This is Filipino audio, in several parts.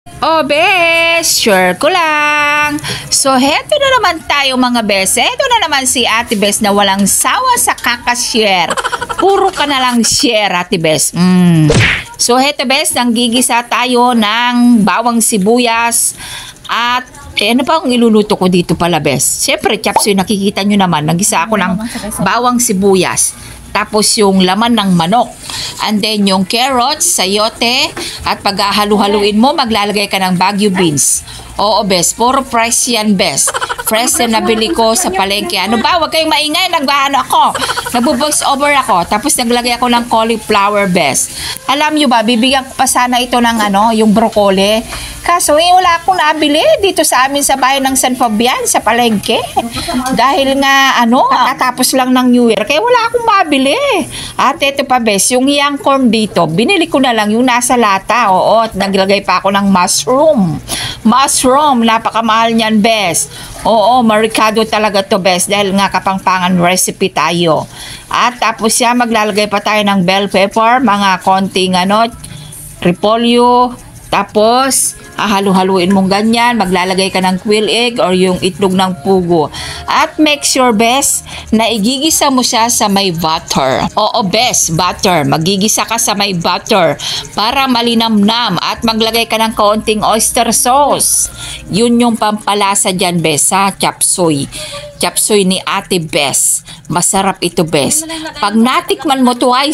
Oh, bes, sure ko lang. So, heto na naman tayo mga bes. Heto na naman si Ate Bes na walang sawa sa kakashare. Puro ka na lang share, Ate Bes. So, heto bes, nanggigisa tayo ng bawang sibuyas at ano pa ang iluluto ko dito pala, bes? Siyempre, chapsoy, nakikita nyo naman, nagisa ako ng bawang sibuyas. Tapos yung laman ng manok. And then yung carrots, sayote, at pag halu-haluin mo, maglalagay ka ng Baguio beans. Oo, bes. Puro fresh yan, bes. Fresh na nabili ko sa palengke. Ano ba? Huwag kayong maingay. Ako. Nagbo-voice over ako. Tapos naglagay ako ng cauliflower, bes. Alam nyo ba, bibigyan ko pa sana ito ng yung broccoli. Kaso wala akong nabili dito sa amin sa bayan ng San Fabian, sa palengke. Dahil nga, katapos lang ng New Year. Kaya wala akong mabili. At ito pa, bes, yung young corn dito, binili ko na lang yung nasa lata. Oo, at naglagay pa ako ng mushroom. Mushroom, napakamahal niyan, bes. Oo, marikado talaga to, bes. Dahil nga kapangpangan recipe tayo. At tapos yan, maglalagay pa tayo ng bell pepper, mga konting repolyo. Tapos, hahalu-haluin mong ganyan, maglalagay ka ng quail egg or yung itlog ng pugo. At make sure, bes, na igigisa mo siya sa may butter. Oo, bes, butter. Magigisa ka sa may butter para malinamnam at maglagay ka ng kaunting oyster sauce. Yun yung pampalasa dyan, bes, sa chapsoy. Chapsoy ni Ate Bes. Masarap ito, bes. Pag natikman mo to, ay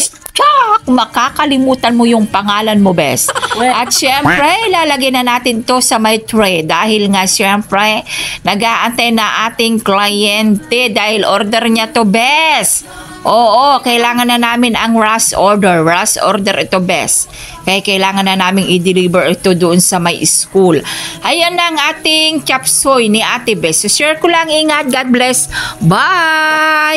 makakalimutan mo yung pangalan mo, bes. At syempre, lalagyan na natin to sa may tray dahil nga syempre, nag-aantay na ating kliyente dahil order niya to, bes. Oo, kailangan na namin ang rush order. Rush order ito, bes. Kaya kailangan na namin i-deliver ito doon sa may school. Ayan na ang ating chapsoy ni Ate Bes. So, share ko lang, ingat. God bless. Bye!